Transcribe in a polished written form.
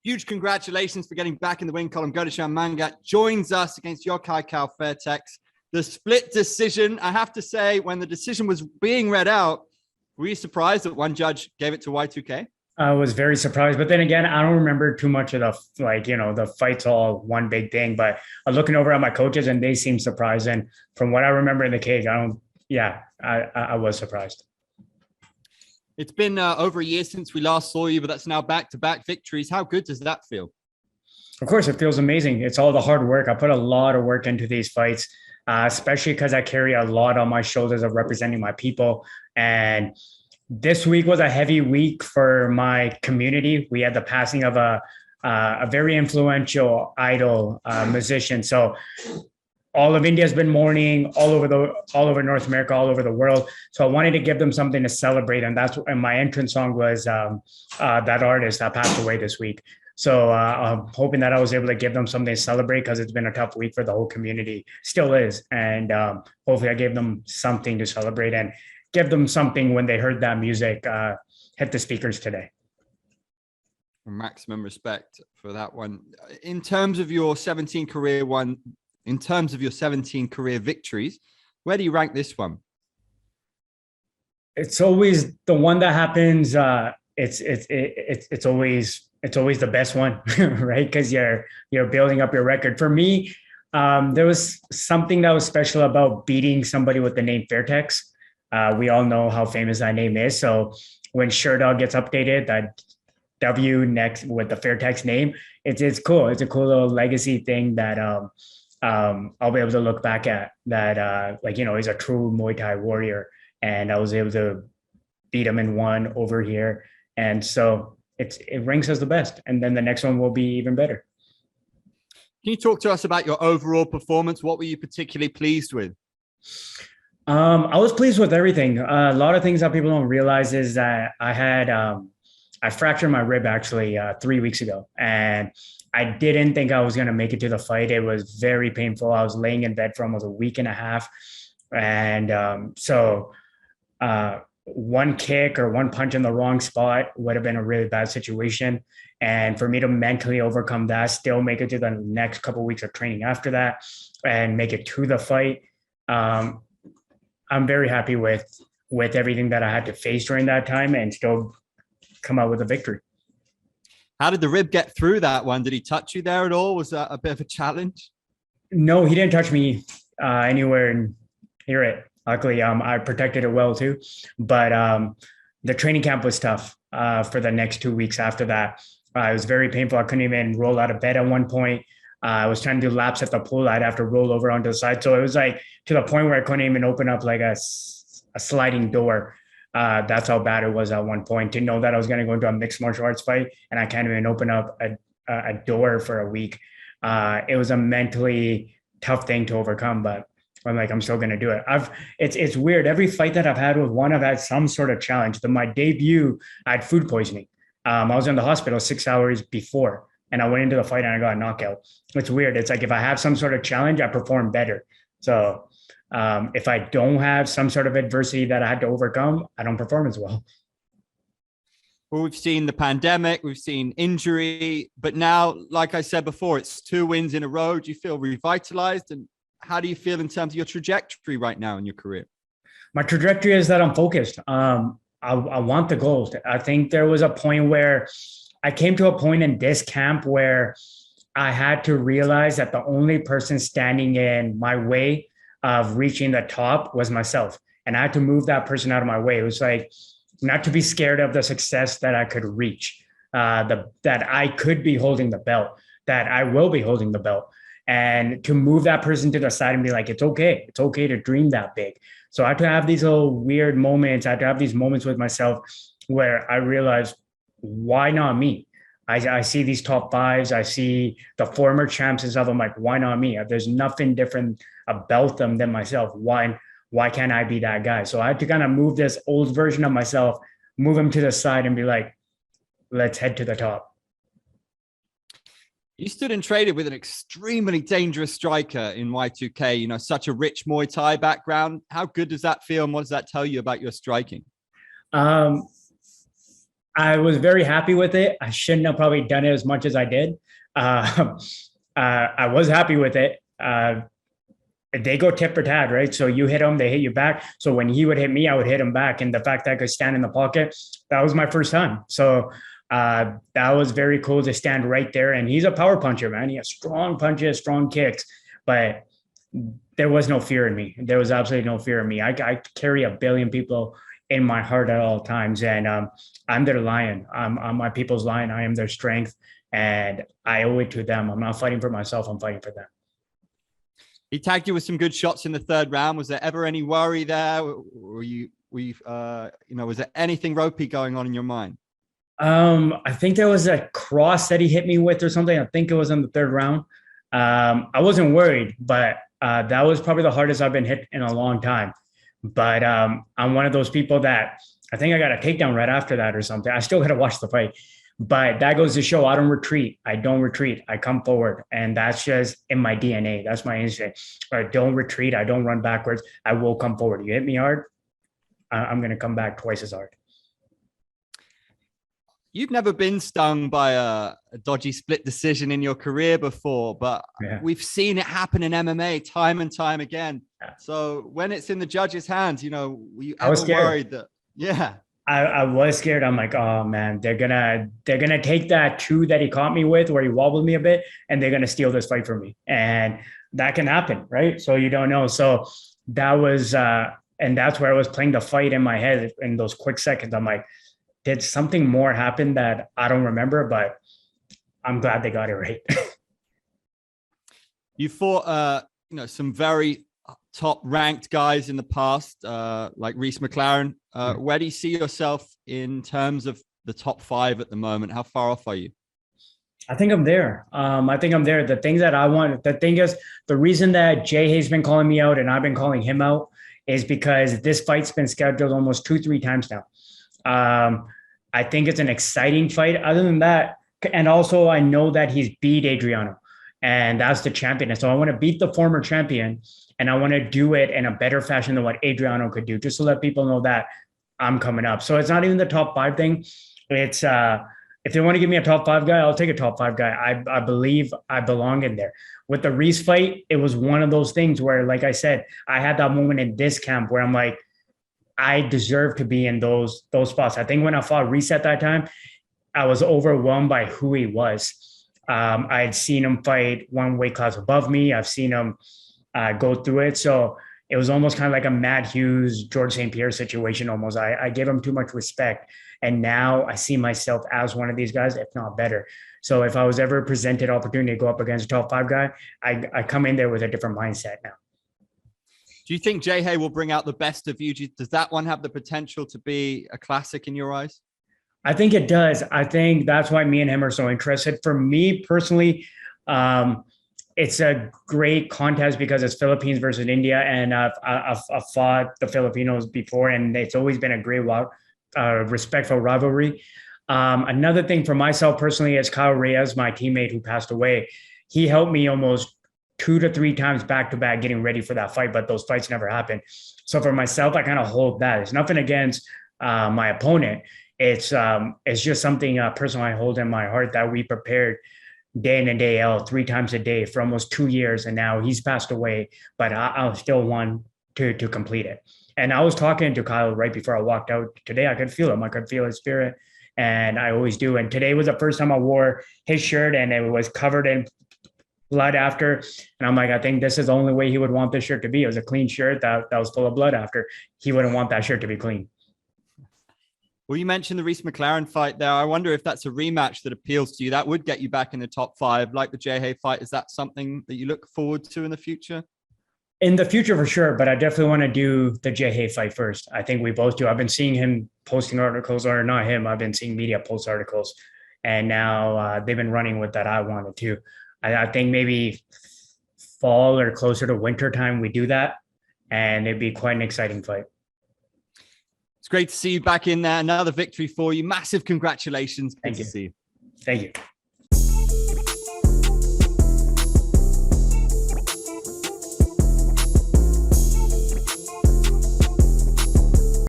Huge congratulations for getting back in the win column. Gurdarshan Mangat joins us against Yodkaikaew Fairtex. The split decision, I have to say, when the decision was being read out, were you surprised that one judge gave it to Y2K? I was very surprised, but then again, I don't remember too much of the fight's all one big thing. But looking over at my coaches, and they seem surprised. And from what I remember in the cage, I was surprised. It's been over a year since we last saw you, but that's now back-to-back victories. How good does that feel? Of course, it feels amazing. It's all the hard work. I put a lot of work into these fights, especially because I carry a lot on my shoulders of representing my people. And this week was a heavy week for my community. We had the passing of a very influential idol musician. So all of India has been mourning, all over North America, all over the world. So I wanted to give them something to celebrate, and my entrance song was that artist that passed away this week. So I'm hoping that I was able to give them something to celebrate, because it's been a tough week for the whole community, still is, and hopefully I gave them something to celebrate and give them something when they heard that music hit the speakers today. Maximum respect for that one. In terms of your 17 career victories, where do you rank this one? It's always the one that happens. It's always the best one, right? Because you're building up your record. For me, there was something that was special about beating somebody with the name Fairtex. We all know how famous that name is. So when Sherdog gets updated, that W next with the Fairtex name, it's cool. It's a cool little legacy thing that I'll be able to look back at. That he's a true Muay Thai warrior, and I was able to beat him in one over here, and so it ranks as the best. And then the next one will be even better. Can you talk to us about your overall performance? What were you particularly pleased with? I was pleased with everything. A lot of things that people don't realize is that I fractured my rib actually 3 weeks ago, and I didn't think I was going to make it to the fight. It was very painful. I was laying in bed for almost a week and a half. And so one kick or one punch in the wrong spot would have been a really bad situation. And for me to mentally overcome that, still make it to the next couple of weeks of training after that, and make it to the fight, I'm very happy with everything that I had to face during that time, and still come out with a victory. How did the rib get through that one? Did he touch you there at all? Was that a bit of a challenge? No, he didn't touch me anywhere near it. Luckily, I protected it well too. But the training camp was tough for the next 2 weeks after that. It was very painful. I couldn't even roll out of bed at one point. I was trying to do laps at the pool. I'd have to roll over onto the side. So it was like to the point where I couldn't even open up like a sliding door. That's how bad it was at one point, to know that I was going to go into a mixed martial arts fight and I can't even open up a door for a week. It was a mentally tough thing to overcome, but I'm still going to do it. It's weird. Every fight that I've had with one, I've had some sort of challenge. My debut, I had food poisoning. I was in the hospital 6 hours before, and I went into the fight and I got a knockout. It's weird. It's like if I have some sort of challenge, I perform better. So if I don't have some sort of adversity that I had to overcome, I don't perform as well. Well, we've seen the pandemic, we've seen injury, but now, like I said before, it's 2 wins in a row. Do you feel revitalized? And how do you feel in terms of your trajectory right now in your career? My trajectory is that I'm focused. I want the gold. I think there was a point where I came to a point in this camp where I had to realize that the only person standing in my way of reaching the top was myself. And I had to move that person out of my way. It was like not to be scared of the success that I could reach, that I could be holding the belt, that I will be holding the belt, and to move that person to the side and be like, it's okay. It's okay to dream that big. So I had to have these little weird moments. I had to have these moments with myself where I realized, why not me? I see these top fives. I see the former champs and stuff. I'm like, why not me? There's nothing different about them than myself. Why can't I be that guy? So I had to kind of move this old version of myself, move him to the side and be like, let's head to the top. You stood and traded with an extremely dangerous striker in Y2K, such a rich Muay Thai background. How good does that feel? And what does that tell you about your striking? I was very happy with it. I shouldn't have probably done it as much as I did. I was happy with it. They go tit for tat, right? So you hit them, they hit you back. So when he would hit me, I would hit him back. And the fact that I could stand in the pocket, that was my first time. So that was very cool to stand right there. And he's a power puncher, man. He has strong punches, strong kicks, but there was no fear in me. There was absolutely no fear in me. I carry a billion people in my heart at all times. And I'm their lion. I'm my people's lion. I am their strength. And I owe it to them. I'm not fighting for myself. I'm fighting for them. He tagged you with some good shots in the third round. Was there ever any worry there? Was there anything ropey going on in your mind? I think there was a cross that he hit me with or something. I think it was in the third round. I wasn't worried, but that was probably the hardest I've been hit in a long time. But I'm one of those people that I think I got a takedown right after that or something. I still got to watch the fight. But that goes to show I don't retreat. I don't retreat. I come forward. And that's just in my DNA. That's my instinct. I don't retreat. I don't run backwards. I will come forward. You hit me hard, I'm going to come back twice as hard. You've never been stung by a dodgy split decision in your career before, but we've seen it happen in MMA time and time again. Yeah. So when it's in the judge's hands, were you ever worried that? Yeah. I was scared. I'm like, oh man, they're gonna take that two that he caught me with where he wobbled me a bit and they're gonna steal this fight from me. And that can happen, right? So you don't know. So that was and that's where I was playing the fight in my head in those quick seconds. I'm like, did something more happen that I don't remember? But I'm glad they got it right. You fought some very top ranked guys in the past, like Reese McLaren. Where do you see yourself in terms of the top 5 at the moment? How far off are you? I think I'm there. The things that I want, the thing is, the reason that Jay Haye's been calling me out and I've been calling him out is because this fight's been scheduled almost 2-3 times now. I think it's an exciting fight. Other than that, and also I know that he's beat Adriano, and that's the champion. And so I want to beat the former champion, and I want to do it in a better fashion than what Adriano could do, just to let people know that I'm coming up. So it's not even the top 5 thing. It's if they want to give me a top 5 guy, I'll take a top 5 guy. I believe I belong in there. With the Reese fight, it was one of those things where, like I said, I had that moment in this camp where I'm like, I deserve to be in those spots. I think when I fought Reese at that time, I was overwhelmed by who he was. I had seen him fight one weight class above me. I've seen him go through it. So it was almost kind of like a Matt Hughes, George St. Pierre situation almost. I gave him too much respect. And now I see myself as one of these guys, if not better. So if I was ever presented opportunity to go up against a top 5 guy, I come in there with a different mindset now. Do you think Jay Haye will bring out the best of you? Does that one have the potential to be a classic in your eyes? I think it does. I think that's why me and him are so interested. For me personally, it's a great contest because it's Philippines versus India, and I've fought the Filipinos before, and it's always been a great, respectful rivalry. Another thing for myself personally is Kyle Reyes, my teammate who passed away. He helped me almost 2 to 3 times back to back getting ready for that fight, but those fights never happened. So for myself, I kind of hold that. It's nothing against my opponent. It's just something personal I hold in my heart that we prepared day in and day out, 3 times a day for almost 2 years. And now he's passed away, but I still want to complete it. And I was talking to Kyle right before I walked out today. I could feel him. I could feel his spirit. And I always do. And today was the first time I wore his shirt and it was covered in blood after. And I'm like, I think this is the only way he would want this shirt to be. It was a clean shirt that was full of blood after. He wouldn't want that shirt to be clean. Well, you mentioned the Reese McLaren fight there. I wonder if that's a rematch that appeals to you. That would get you back in the top 5, like the Jay Haye fight. Is that something that you look forward to in the future? In the future, for sure. But I definitely want to do the Jay Haye fight first. I think we both do. I've been seeing him posting articles, or not him. I've been seeing media post articles. And now they've been running with that. I wanted to. I think maybe fall or closer to winter time, we do that. And it'd be quite an exciting fight. It's great to see you back in there. Another victory for you. Massive congratulations. Good Thank you. To see you. Thank you.